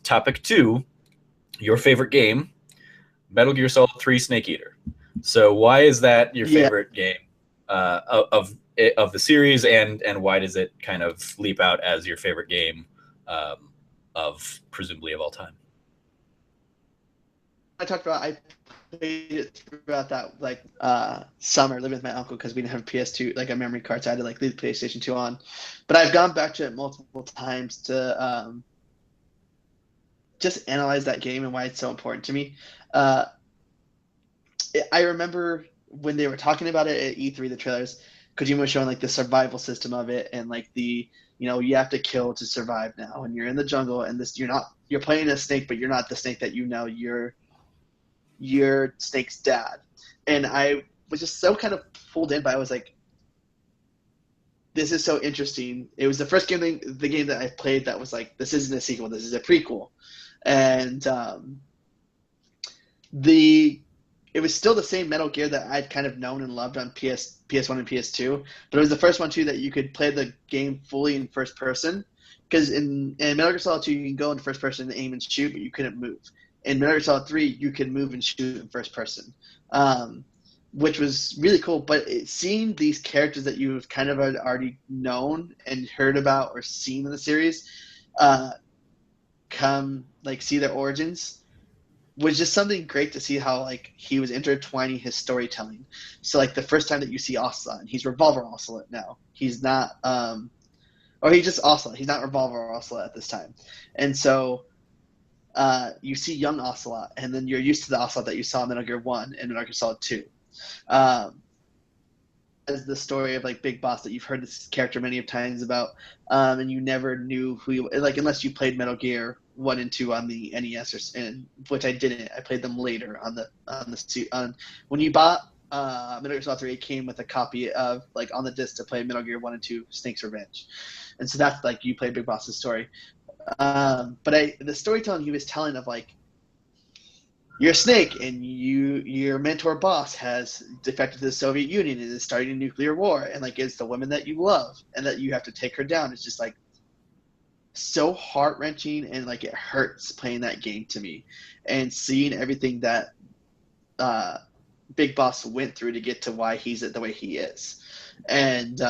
Topic 2, your favorite game, Metal Gear Solid 3 Snake Eater. So why is that your Yeah, favorite game of the series, and why does it kind of leap out as your favorite game of presumably of all time? I played it throughout that summer living with my uncle because we didn't have a PS2 like a memory card, so I had to like leave the PlayStation 2 on. But I've gone back to it multiple times to just analyze that game and why it's so important to me. Uh, I remember when they were talking about it at E3, the trailers, Kojima was showing like the survival system of it and like you have to kill to survive now, and you're in the jungle, and you're playing a snake, but you're not the snake that you know. You're Snake's dad, and I was just so kind of pulled in by. I was like, this is so interesting. It was the first the game that I played that was like, this isn't a sequel, this is a prequel, and the it was still the same Metal Gear that I'd kind of known and loved on PS1 and PS2, but it was the first one too that you could play the game fully in first person. Because in Metal Gear Solid 2, you can go in first person and aim and shoot, but you couldn't move. In Metal Gear Solid 3, you can move and shoot in first person, um, which was really cool. But seeing these characters that you've kind of already known and heard about or seen in the series uh, come, like, see their origins was just something great to see how like he was intertwining his storytelling. So like the first time that you see Ocelot, and he's Revolver Ocelot now. He's not or he's just Ocelot. He's not Revolver Ocelot at this time. And so you see young Ocelot, and then you're used to the Ocelot that you saw in Metal Gear 1 and Metal Gear Solid 2. Um, as the story of like Big Boss that you've heard this character many of times about, and you never knew who he like unless you played Metal Gear 1 and 2 on the NES which I didn't. I played them later on when you bought Metal Gear Solid 3. It came with a copy of like on the disc to play Metal Gear 1 and 2 Snake's Revenge, and so that's like you play Big Boss's story. But the storytelling he was telling of like you're a snake, and your mentor boss has defected to the Soviet Union and is starting a nuclear war, and like it's the woman that you love and that you have to take her down. It's just like so heart wrenching, and like it hurts playing that game to me, and seeing everything that uh, Big Boss went through to get to why he's the way he is, and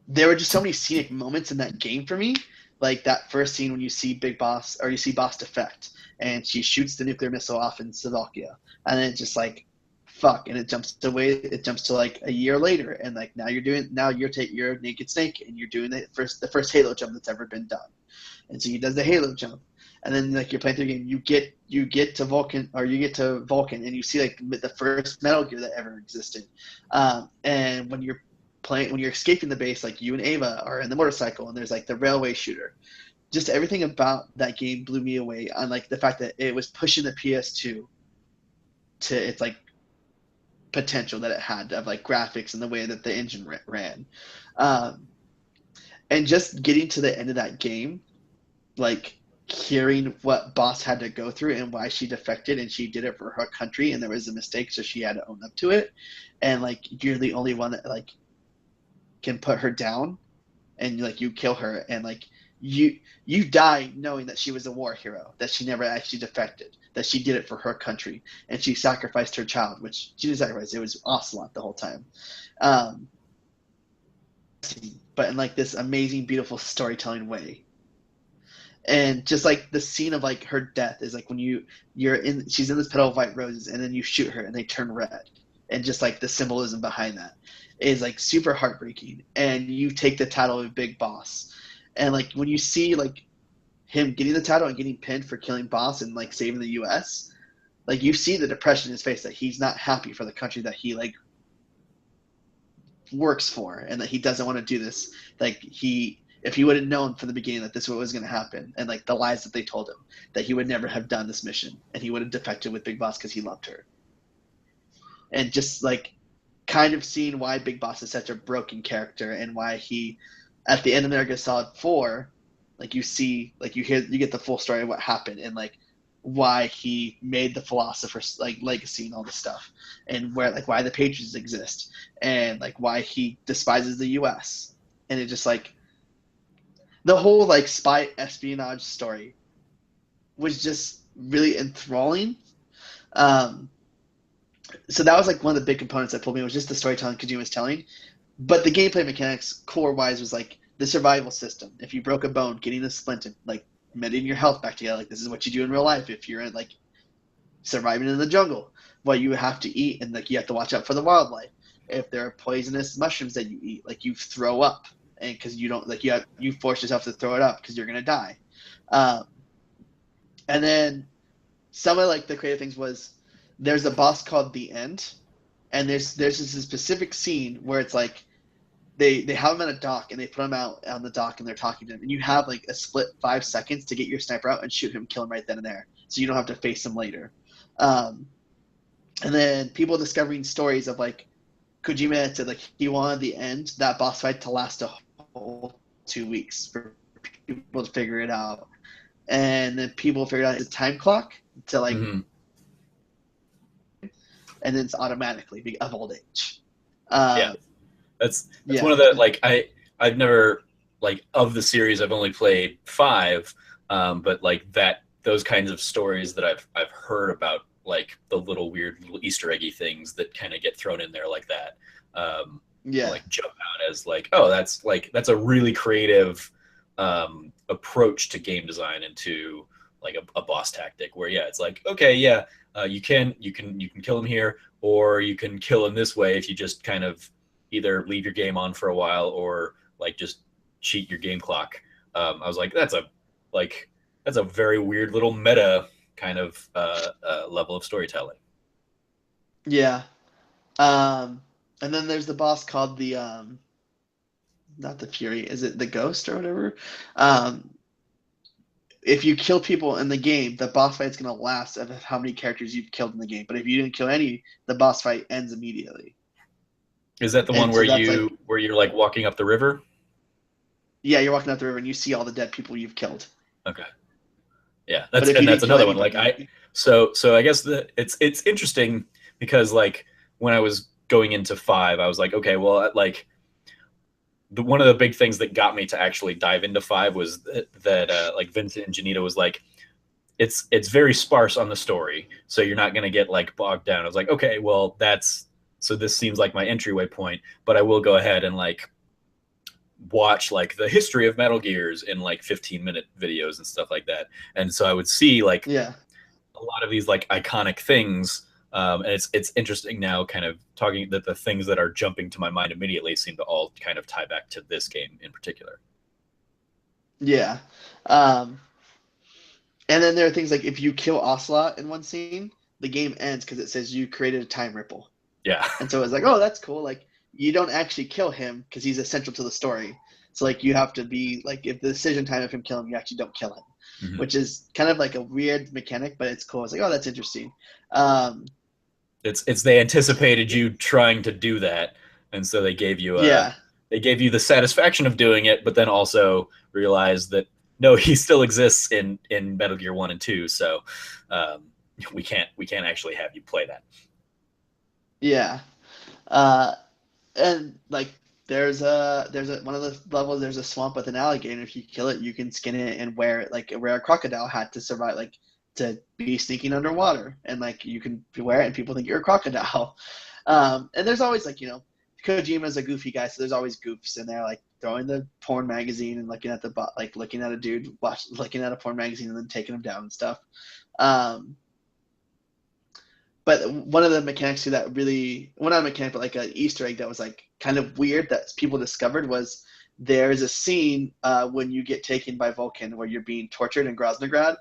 there were just so many scenic moments in that game for me. Like that first scene when you see Big Boss or you see Boss defect and she shoots the nuclear missile off in Slovakia, and then it's just like fuck, and it jumps away. It jumps to like a year later, and like you're Naked Snake, and you're doing the first Halo jump that's ever been done, and so he does the Halo jump, and then like you're playing through the game, you get to Vulcan, or you get to Vulcan, and you see like the first Metal Gear that ever existed, and when you're escaping the base, like you and Ava are in the motorcycle, and there's like the railway shooter. Just everything about that game blew me away on like the fact that it was pushing the PS2 to its like potential that it had of like graphics and the way that the engine ran. Um, and just getting to the end of that game, like hearing what Boss had to go through and why she defected, and she did it for her country, and there was a mistake, so she had to own up to it. And like you're the only one that like can put her down, and like you kill her, and like you die knowing that she was a war hero, that she never actually defected, that she did it for her country, and she sacrificed her child, which she didn't sacrifice. It was Ocelot the whole time. Um, but in like this amazing, beautiful storytelling way. And just like the scene of like her death is like when she's in this petal of white roses, and then you shoot her and they turn red, and just like the symbolism behind that is like super heartbreaking. And you take the title of Big Boss, and like when you see like him getting the title and getting pinned for killing Boss and like saving the U.S., like you see the depression in his face, that he's not happy for the country that he like works for, and that he doesn't want to do this. Like if he would have known from the beginning that this was what was going to happen, and like the lies that they told him, that he would never have done this mission, and he would have defected with Big Boss because he loved her. And just like kind of seeing why Big Boss is such a broken character, and why he, at the end of Metal Gear Solid 4, like you see, like you get the full story of what happened, and like why he made the philosopher's like legacy and all this stuff, and where like why the Patriots exist, and like why he despises the U.S. And it just like the whole like spy espionage story was just really enthralling. Um, so that was like one of the big components that pulled me was just the storytelling Kojima was telling. But the gameplay mechanics, core wise, was like the survival system. If you broke a bone, getting a splint and like mending your health back together. Like this is what you do in real life if you're in like surviving in the jungle. What you have to eat, and like you have to watch out for the wildlife. If there are poisonous mushrooms that you eat, like you throw up, and because you don't like you force yourself to throw it up because you're gonna die. Um, and then some of like the creative things was there's a boss called the End, and there's this specific scene where it's like they have him at a dock and they put him out on the dock and they're talking to him, and you have like a split 5 seconds to get your sniper out and shoot him, kill him right then and there, so you don't have to face him later. Um, and then people discovering stories of like Kojima had said like he wanted the End, that boss fight, to last a whole 2 weeks for people to figure it out, and then people figured out his time clock to like, Mm-hmm. and then it's automatically of old age. Yeah, that's one Yeah, of the like I've never like of the series I've only played 5, but like that those kinds of stories that I've heard about, like the little weird little Easter eggy things that kind of get thrown in there like that, yeah, like jump out as like, oh, that's a really creative approach to game design and to like a boss tactic where yeah, it's like okay, yeah, you can kill him here, or you can kill him this way if you just kind of either leave your game on for a while or like just cheat your game clock. I was like, like that's a very weird little meta kind of level of storytelling. yeah. Um, and then there's the boss called the not the Fury, is it the Ghost or whatever? Um, if you kill people in the game, the boss fight's gonna last of how many characters you've killed in the game. But if you didn't kill any, the boss fight ends immediately. Is that the one And where so that's like, you're like walking up the river? yeah, you're walking up the river and you see all the dead people you've killed. Okay. Yeah, But if you that's didn't kill another one. Like anybody, so I guess it's interesting because like when I was going into 5, I was like, okay, well, like one of the big things that got me to actually dive into 5 was that like Vincent and Janita was like, it's very sparse on the story, so you're not gonna get like bogged down. I was like, okay, well, that's so this seems like my entryway point, but I will go ahead and like watch like the history of Metal Gears in like 15-minute videos and stuff like that. And so I would see like yeah, a lot of these like iconic things. And it's interesting now kind of talking that the things that are jumping to my mind immediately seem to all kind of tie back to this game in particular. yeah. Um, and then there are things like if you kill Ocelot in one scene, the game ends because it says you created a time ripple. Yeah. And so it's like, oh, that's cool. Like you don't actually kill him because he's essential to the story. So like you have to be like if the decision time of him killing him, you actually don't kill him, Mm-hmm. which is kind of like a weird mechanic, but it's cool. It's like, oh, that's interesting. Um, It's they anticipated you trying to do that, and so yeah, they gave you the satisfaction of doing it, but then also realized that no, he still exists in Metal Gear 1 and 2, so um, we can't actually have you play that. yeah. And like there's a one of the levels there's a swamp with an alligator. If you kill it, you can skin it and wear it like wear a crocodile hat to survive, like to be sneaking underwater, and like you can wear it and people think you're a crocodile. And there's always like Kojima's a goofy guy, so there's always goofs in there, like throwing the porn magazine and looking at like looking at a dude looking at a porn magazine and then taking him down and stuff. Um, but one of the mechanics to that really, well, not a mechanic, but like an Easter egg that was like kind of weird that people discovered was there's a scene when you get taken by Vulcan where you're being tortured in Groznygrad.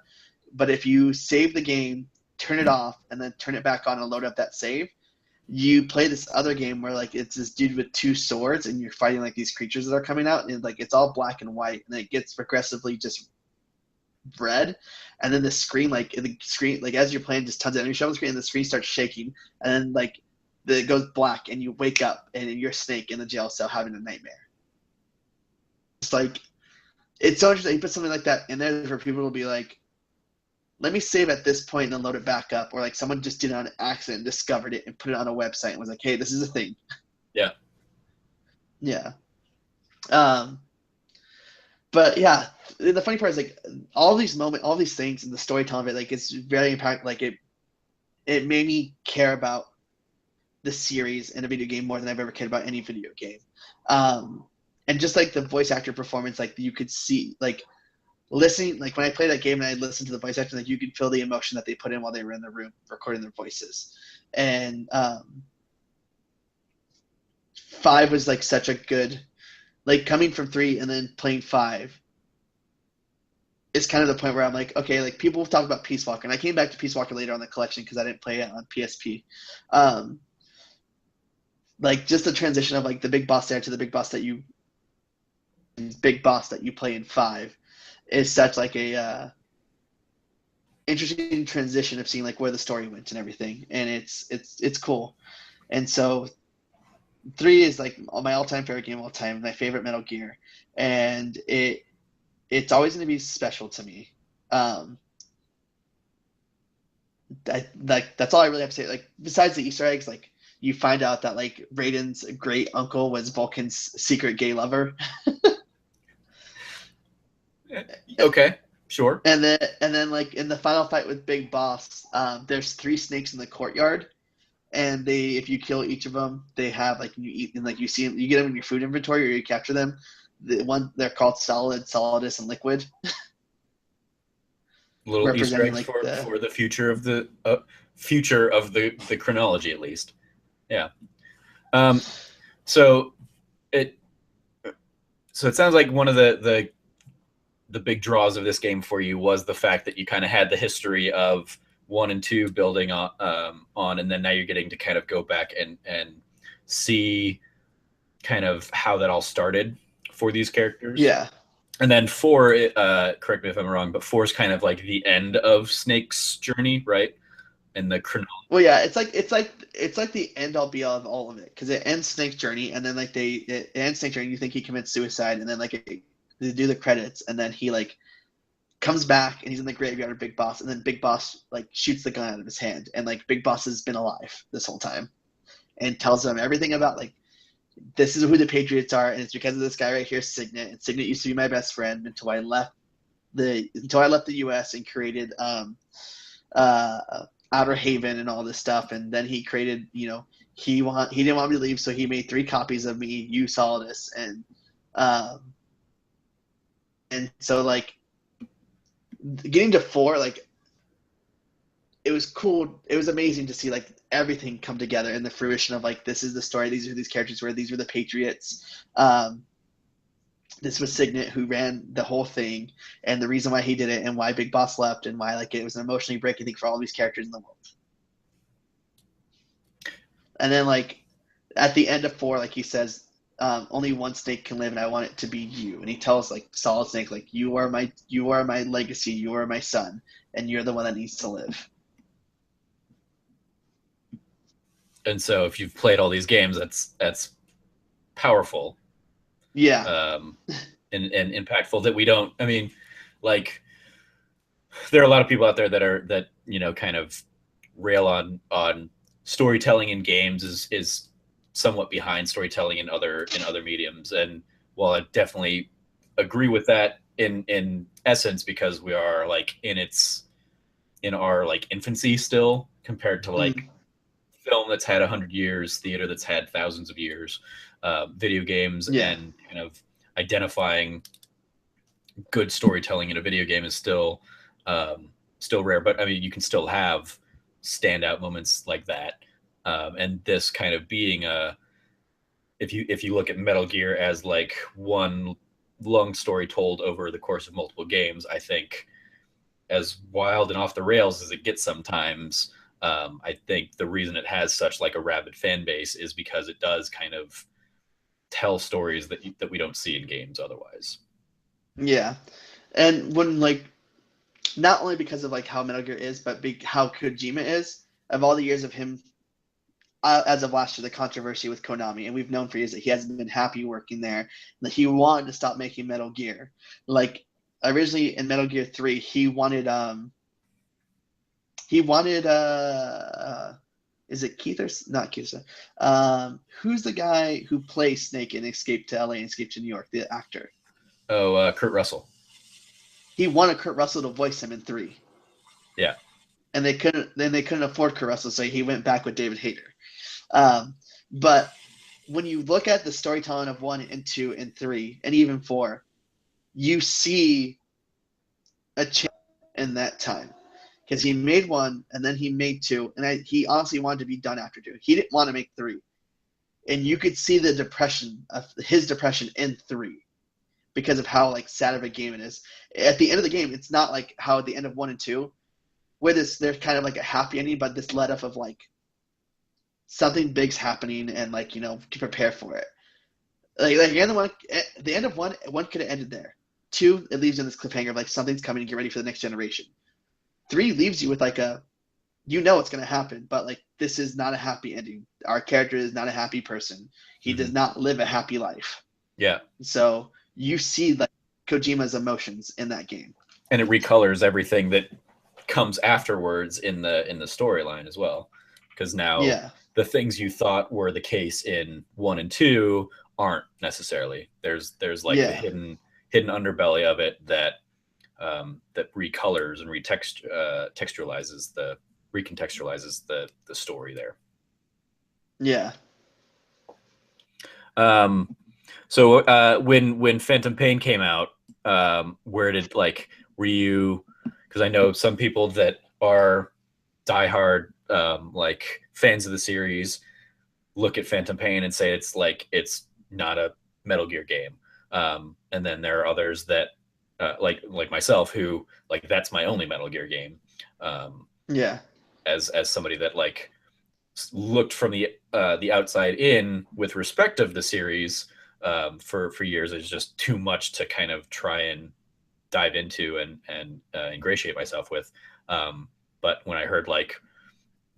But if you save the game, turn it off, and then turn it back on and load up that save, you play this other game where like it's this dude with 2 swords and you're fighting like these creatures that are coming out, and like it's all black and white, and it gets progressively just red, and then the screen like as you're playing just tons of enemy show on the screen, and the screen starts shaking, and then like it goes black and you wake up and you're Snake in the jail cell having a nightmare. It's like it's so interesting. You put something like that in there for people to be like, let me save at this point and then load it back up, or like someone just did it on accident, discovered it, and put it on a website and was like, hey, this is a thing. Yeah. Yeah. Um, But yeah, the funny part is like all these moments, all these things, and the storytelling of it, like it's very impact. Like it made me care about the series in a video game more than I've ever cared about any video game. Um, and just like the voice actor performance, like you could see, like listening, like when I played that game and I listened to the voice actor, like you could feel the emotion that they put in while they were in the room recording their voices. And five was like such a good, like coming from three and then playing five is kind of the point where I'm like, okay, like people talk about Peace Walker, and I came back to Peace Walker later on the collection because I didn't play it on PSP. Um, like just the transition of like the big boss there to the big boss that you play in five is such like a interesting transition of seeing like where the story went and everything, and it's cool. And so three is like my all-time favorite game of all time, my favorite Metal Gear, and it's always going to be special to me. Like that's all I really have to say. Like besides the Easter eggs, like you find out that like Raiden's great uncle was Vulcan's secret gay lover. Okay, sure. And then like in the final fight with Big Boss, there's three snakes in the courtyard, and they if you kill each of them, they have like you eat and like you see them, you get them in your food inventory or you capture them. The one they're called Solid, Solidus, and Liquid, Little Easter representing eggs like the for the future of the chronology at least. Yeah. Um, so it so it sounds like one of the big draws of this game for you was the fact that you kind of had the history of one and two building on, and then now you're getting to kind of go back and see kind of how that all started for these characters. yeah. And then four, correct me if I'm wrong, but four is kind of like the end of Snake's journey, right? And the chronology. Well, yeah, it's like the end all be all of all of it because it ends Snake's journey, and then like it ends Snake's journey. You think he commits suicide, and then like they do the credits, and then he like comes back and he's in the graveyard of Big Boss, and then Big Boss like shoots the gun out of his hand, and like Big Boss has been alive this whole time, and tells him everything about like this is who the Patriots are, and it's because of this guy right here, Signet. And Signet used to be my best friend until I left the U.S. and created Outer Haven and all this stuff, and then he created he didn't want me to leave, so he made three copies of me, you Solidus, and so like getting to four, like it was cool. It was amazing to see like everything come together and the fruition of like this is the story. These are these characters where these were the Patriots. This was Signet who ran the whole thing, and the reason why he did it, and why Big Boss left, and why like it was an emotionally breaking thing for all these characters in the world. And then like at the end of four, like he says, only one snake can live, and I want it to be you. And he tells like Solid Snake, like you are my legacy, you are my son, and you're the one that needs to live. And so if you've played all these games, that's powerful, Yeah, and impactful that we don't. I mean, like there are a lot of people out there that kind of rail on storytelling in games is somewhat behind storytelling in other mediums. And while I definitely agree with that in essence, because we are like in our like infancy still compared to like film that's had 100 years, theater that's had thousands of years, video games, yeah, and kind of identifying good storytelling in a video game is still rare. But I mean, you can still have standout moments like that, and this kind of being if you look at Metal Gear as like one long story told over the course of multiple games, I think as wild and off the rails as it gets sometimes, I think the reason it has such like a rabid fan base is because it does kind of tell stories that we don't see in games otherwise. yeah. And when like not only because of like how Metal Gear is, but how Kojima is. Of all the years of him, as of last year, the controversy with Konami, and we've known for years that he hasn't been happy working there, that he wanted to stop making Metal Gear. Like originally in Metal Gear 3, he wanted is it Keith or not Keith? Who's the guy who plays Snake in Escape to LA and Escape to New York, the actor? Oh, Kurt Russell. He wanted Kurt Russell to voice him in 3, Yeah. and they couldn't afford Kurt Russell, so he went back with David Hayter. But when you look at the storytelling of 1 and 2 and 3 and even 4, you see a change in that time. Because he made 1 and then he made 2, and he honestly wanted to be done after 2. He didn't want to make 3, and you could see the depression of his depression in 3 because of how like sad of a game it is. At the end of the game, it's not like how at the end of 1 and 2, where there's kind of like a happy ending, but this let up of like something big's happening and like to prepare for it. Like at the end of 1 could have ended there. 2, it leaves in this cliffhanger of like something's coming, get ready for the next generation. 3 leaves you with like it's going to happen, but like this is not a happy ending. Our character is not a happy person. He does not live a happy life. Yeah. So you see like Kojima's emotions in that game, and it recolors everything that comes afterwards in the storyline as well, because now the things you thought were the case in 1 and 2 aren't necessarily. There's like the hidden underbelly of it that that recolors and recontextualizes the story there. Yeah. So when Phantom Pain came out, where did were you? Because I know some people that are diehard fans of the series look at Phantom Pain and say it's not a Metal Gear game, and then there are others that like myself who that's my only Metal Gear game. As somebody that looked from the outside in with respect of the series for years, is just too much to kind of try and dive into and ingratiate myself with. But when I heard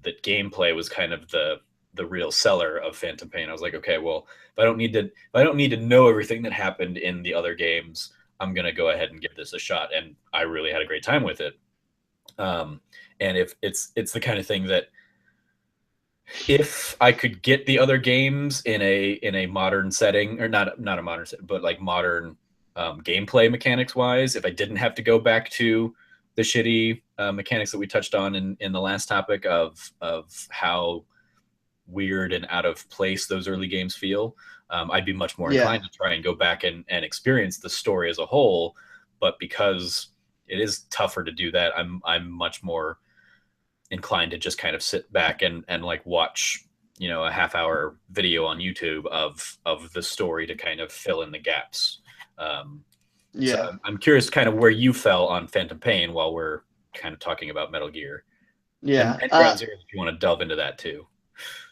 that gameplay was kind of the real seller of Phantom Pain, I was like, okay, well, if I don't need to know everything that happened in the other games, I'm gonna go ahead and give this a shot. And I really had a great time with it. And if it's the kind of thing that if I could get the other games in a modern setting, or not a modern setting, but modern gameplay mechanics wise, if I didn't have to go back to the shitty mechanics that we touched on in the last topic of how weird and out of place those early games feel, I'd be much more inclined to try and go back and experience the story as a whole. But because it is tougher to do that, I'm much more inclined to just kind of sit back and watch a half-hour video on YouTube of the story to kind of fill in the gaps. So I'm curious kind of where you fell on Phantom Pain while we're kind of talking about Metal Gear. And Ground Zero, if you want to delve into that too.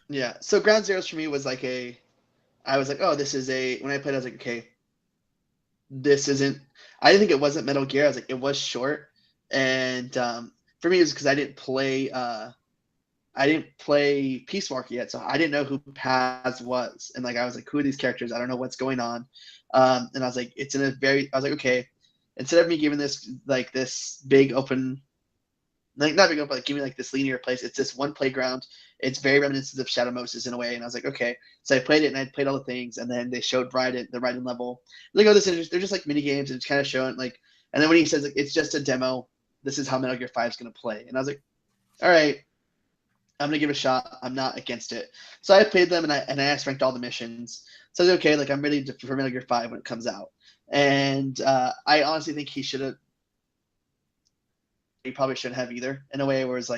Yeah. So Ground Zeroes for me was I was like, oh, this is when I played, I was like, okay, this isn't, I didn't think it wasn't Metal Gear. I was like, it was short. And for me, it was because I didn't play Peace Walker yet, so I didn't know who Paz was, and I was like, who are these characters? I don't know what's going on. And I was like, I was like, okay, instead of me giving this this big open, not big open, but giving this linear place, it's this one playground. It's very reminiscent of Shadow Moses in a way, and I was like, okay. So I played it, and I played all the things, and then they showed the Raiden level. Like, oh, they're just mini games, and it's kind of showing and then when he says it's just a demo, this is how Metal Gear 5 is going to play. And I was like, all right, I'm going to give it a shot. I'm not against it. So I played them, and I ranked all the missions. So I was okay, I'm ready for Metal Gear 5 when it comes out. And I honestly think he probably shouldn't have either, in a way where it's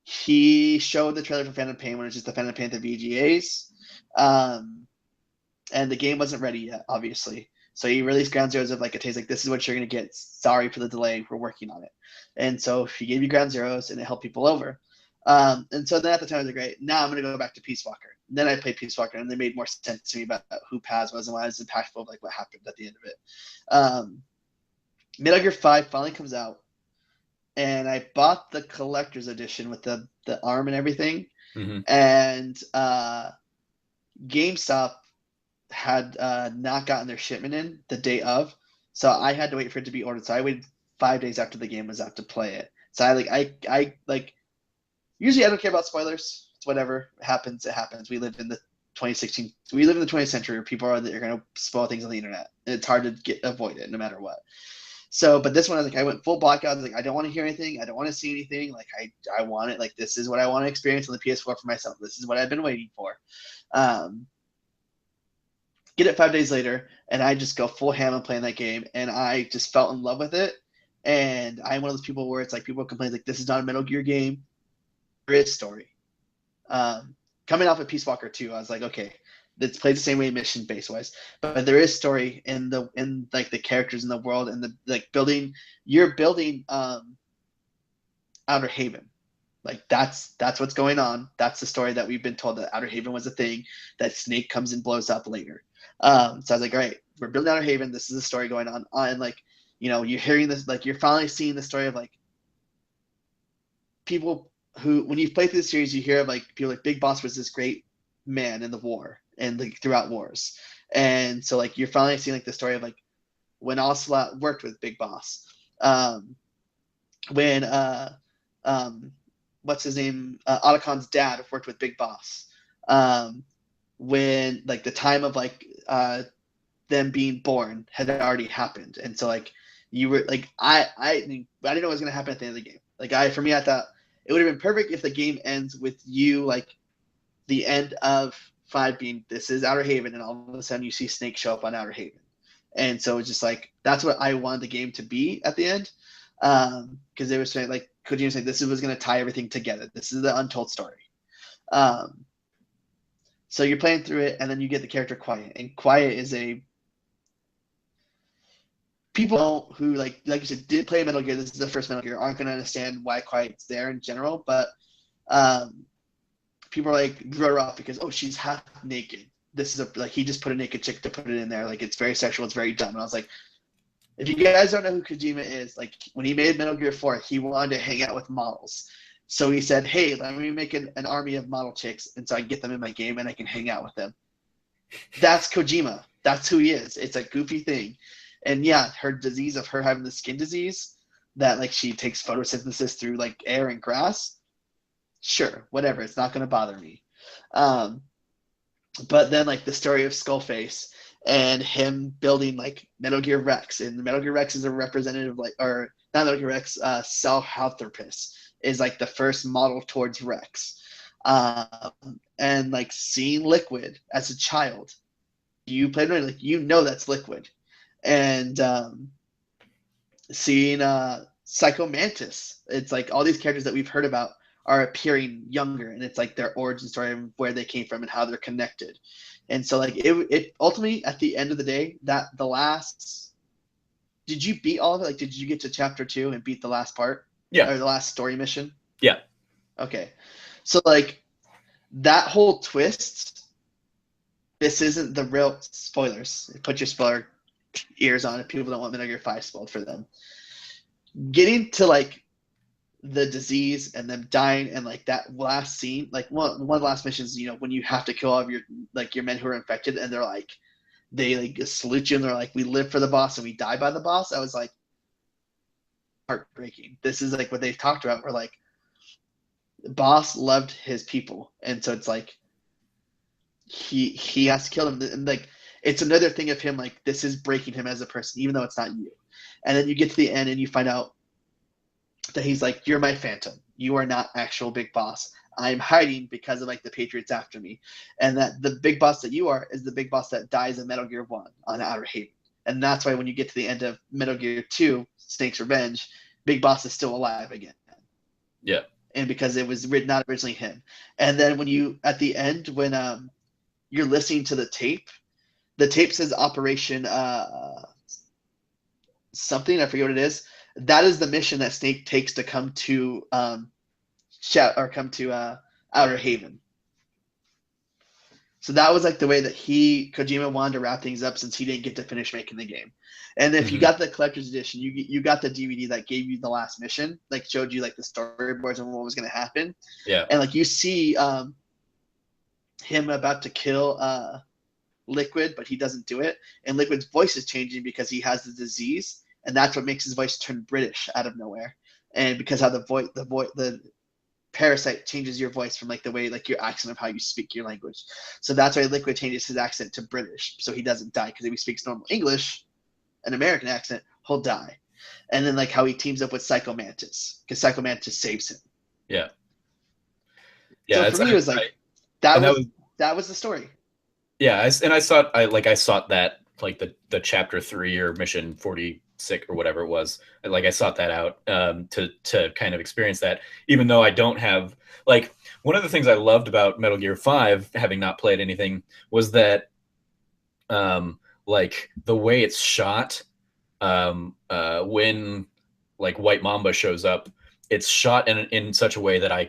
he showed the trailer for Phantom Pain when it was just the Phantom Panther VGAs. And the game wasn't ready yet, obviously. So he released Ground Zeroes of it tastes this is what you're going to get. Sorry for the delay. We're working on it. And so he gave you Ground Zeroes, and it helped people over. And so then at the time I was like, great, now I'm going to go back to Peace Walker. And then I played Peace Walker, and they made more sense to me about who Paz was and why it was impactful of what happened at the end of it. Metal Gear 5 finally comes out, and I bought the collector's edition with the arm and everything. Mm-hmm. And GameStop had not gotten their shipment in the day of, so I had to wait for it to be ordered. So I waited 5 days after the game was out to play it. So I usually I don't care about spoilers. It's whatever. It happens. We live in the 2016. We live in the 20th century where people are going to spoil things on the internet, and it's hard to avoid it no matter what. So, but this one, I went full blackout. I was like, I don't want to hear anything. I don't want to see anything. Like, I want it. Like, this is what I want to experience on the PS4 for myself. This is what I've been waiting for. Get it 5 days later, and I just go full ham on playing that game, and I just fell in love with it. And I'm one of those people where it's like people complain like, this is not a Metal Gear game. There is story. Coming off of Peace Walker 2, I was like, okay, it's played the same way mission base wise, but there is story in like the characters in the world and the like building. You're building Outer Haven. Like that's what's going on. That's the story that we've been told, that Outer Haven was a thing that Snake comes and blows up later. So I was like, all right, we're building Outer Haven. This is the story going on. And like, you know, you're hearing this, like you're finally seeing the story of like people who, when you play through the series, you hear of like people like Big Boss was this great man in the war and like throughout wars. And so like you're finally seeing like the story of like when Ocelot worked with Big Boss. When what's his name? Otacon's dad worked with Big Boss. When like the time of like them being born had already happened, and so like you were like I didn't know what was gonna happen at the end of the game. Like for me, I thought it would have been perfect if the game ends with you like the end of 5 being this is Outer Haven, and all of a sudden you see Snake show up on Outer Haven, and so it's just like that's what I wanted the game to be at the end, because they were saying like Kojima saying this was going to tie everything together. This is the untold story. So you're playing through it, and then you get the character Quiet, and Quiet is a people who like you said did play Metal Gear. This is the first Metal Gear, aren't going to understand why Quiet's there in general, but people are like wrote her off because she's half naked. This is like he just put a naked chick to put it in there. Like it's very sexual. It's very dumb. And I was like, if you guys don't know who Kojima is, like when he made Metal Gear 4, he wanted to hang out with models. So he said, hey, let me make an army of model chicks, and so I can get them in my game and I can hang out with them. That's Kojima. That's who he is. It's a goofy thing. And yeah, her disease of her having the skin disease that like she takes photosynthesis through like air and grass. Sure, whatever. It's not going to bother me. But then like the story of Skullface and him building like Metal Gear Rex, and Metal Gear Rex is a representative like, or not Metal Gear Rex, Sahelanthropus is like the first model towards Rex. And like seeing Liquid as a child, you played it like you know that's Liquid, and seeing Psycho Mantis, it's like all these characters that we've heard about are appearing younger, and it's like their origin story and where they came from and how they're connected. And so like it ultimately at the end of the day, that the last, did you beat all of it? Like did you get to chapter 2 and beat the last part? Yeah. Or the last story mission? Yeah. Okay. So like that whole twist, this isn't the real spoilers. Put your spoiler ears on if people don't want Metal Gear 5 spoiled for them. Getting to like the disease and them dying and like that last scene, like one of the last missions, you know, when you have to kill all of your like your men who are infected, and they're like they like salute you and they're like, we live for the boss and we die by the boss. I was like, heartbreaking. This is like what they talked about, where like the boss loved his people, and so it's like he has to kill them, and like it's another thing of him like this is breaking him as a person, even though it's not you. And then you get to the end and you find out that he's like, you're my phantom. You are not actual Big Boss. I'm hiding because of like the Patriots after me. And that the Big Boss that you are is the Big Boss that dies in Metal Gear 1 on Outer Haven. And that's why when you get to the end of Metal Gear 2, Snake's Revenge, Big Boss is still alive again. Yeah. And because it was not originally him. And then when you, at the end, when you're listening to the tape says Operation something, I forget what it is. That is the mission that Snake takes to come to Outer Haven. So that was like the way that Kojima wanted to wrap things up, since he didn't get to finish making the game. And if you got the collector's edition, you got the DVD that gave you the last mission, like showed you like the storyboards and what was going to happen. Yeah. And like you see him about to kill Liquid, but he doesn't do it. And Liquid's voice is changing because he has the disease. And that's what makes his voice turn British out of nowhere. And because how the Parasite changes your voice from like the way like your accent of how you speak your language. So that's why Liquid changes his accent to British, so he doesn't die. Because if he speaks normal English, an American accent, he'll die. And then like how he teams up with Psycho Mantis, because Psycho Mantis saves him. Yeah. So Yeah. for me, it was like and that was the story. Yeah, I sought that like the chapter 3 or mission 46 or whatever it was. Like I sought that out to kind of experience that, even though I don't have like one of the things I loved about Metal Gear 5, having not played anything, was that like the way it's shot when like White Mamba shows up, it's shot in such a way that I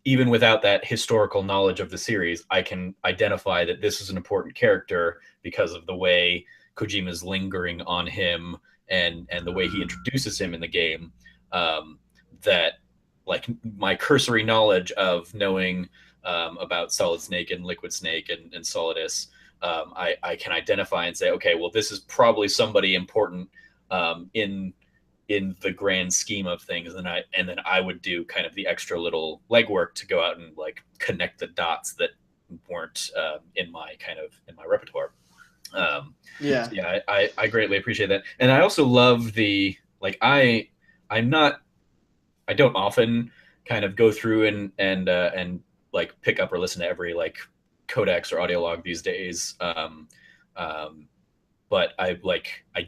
even without that historical knowledge of the series, I can identify that this is an important character because of the way Kojima's lingering on him and the way he introduces him in the game. That like my cursory knowledge of knowing about Solid Snake and Liquid Snake and Solidus, I can identify and say, okay, well, this is probably somebody important in the grand scheme of things, and then I would do kind of the extra little legwork to go out and like connect the dots that weren't in my repertoire. Yeah, I greatly appreciate that, and I also love the like I don't often kind of go through and like pick up or listen to every like codex or audio log these days, but I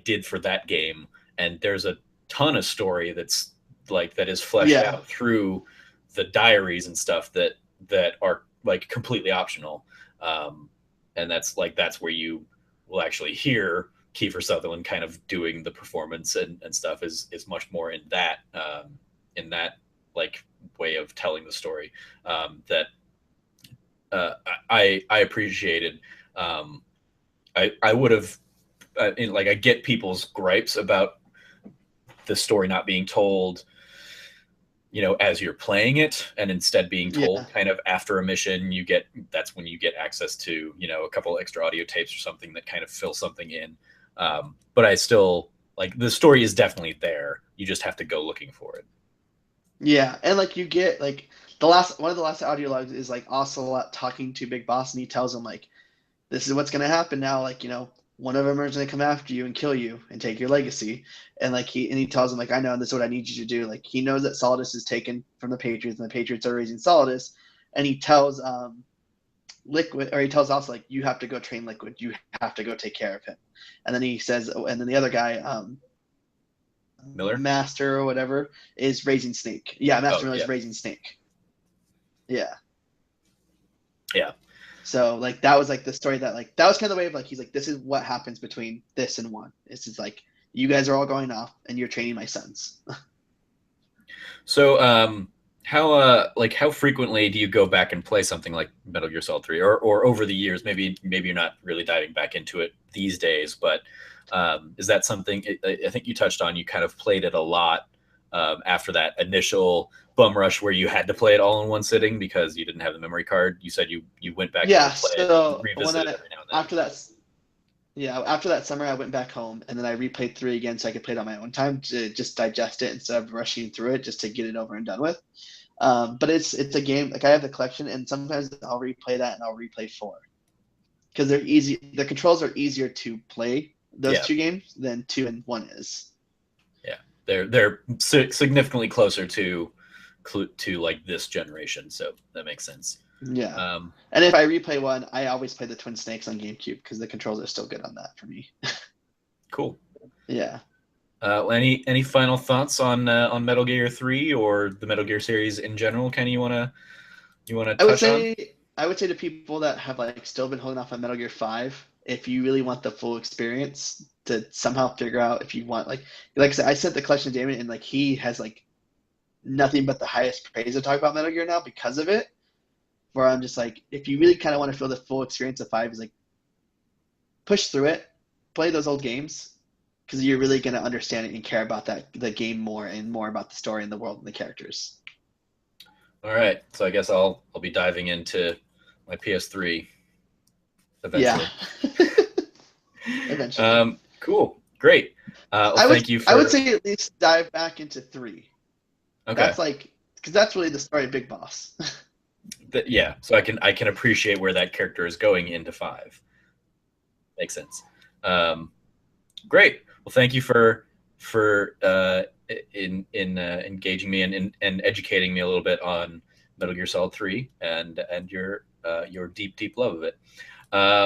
did for that game, and there's a ton of story that is fleshed out through the diaries and stuff that are like completely optional, and that's where you will actually hear Kiefer Sutherland kind of doing the performance and stuff is much more in that like way of telling the story that I appreciated. I would have I get people's gripes about the story not being told, as you're playing it, and instead being told kind of after a mission. That's when you get access to, a couple extra audio tapes or something that kind of fill something in. But I still like the story is definitely there. You just have to go looking for it. Yeah, and like you get like one of the last audio logs is like Ocelot talking to Big Boss, and he tells him like, this is what's gonna happen now. Like, one of them is gonna come after you and kill you and take your legacy. And like he tells him like, I know, and this is what I need you to do. Like he knows that Solidus is taken from the Patriots, and the Patriots are raising Solidus, and he tells Liquid, or he tells us like, you have to go train Liquid. You have to go take care of him. And then he says, and then the other guy, Miller, Master or whatever, is raising Snake. Yeah, Master Miller is raising Snake. Yeah. Yeah. So like that was like the story that like that was kind of the way of like he's like, this is what happens between this and one. It's just like, you guys are all going off and you're training my sons. So how frequently do you go back and play something like Metal Gear Solid 3 or over the years? Maybe you're not really diving back into it these days, but is that something I think you touched on? You kind of played it a lot after that initial bum rush where you had to play it all in one sitting because you didn't have the memory card. You said you went back and play so it, revisit it every now and then. After that summer I went back home, and then I replayed 3 again so I could play it on my own time to just digest it instead of rushing through it just to get it over and done with. But it's a game, like I have the collection, and sometimes I'll replay that and I'll replay 4 because they're easy. The controls are easier to play those 2 games than 2 and 1 is. Yeah, they're significantly closer to like this generation, so that makes sense. Yeah. And if I replay 1, I always play the Twin Snakes on GameCube because the controls are still good on that for me. Cool. Yeah. Any final thoughts on Metal Gear 3 or the Metal Gear series in general? Kenny, you wanna touch on? I would say to people that have like still been holding off on Metal Gear 5, if you really want the full experience, to somehow figure out if you want like I said, I sent the collection to Damon, and like he has like nothing but the highest praise to talk about Metal Gear now because of it. Where I'm just like, if you really kind of want to feel the full experience of 5, is like push through it, play those old games, because you're really going to understand it and care about the game more and more about the story and the world and the characters. All right, so I guess I'll be diving into my PS3 eventually. Yeah. Eventually. Cool, great. Thank you. I would say at least dive back into 3. Okay. That's like because that's really the story of Big Boss. Yeah, so I can appreciate where that character is going into 5. Makes sense. Great. Well, thank you for in engaging me and educating me a little bit on Metal Gear Solid 3 and your deep love of it.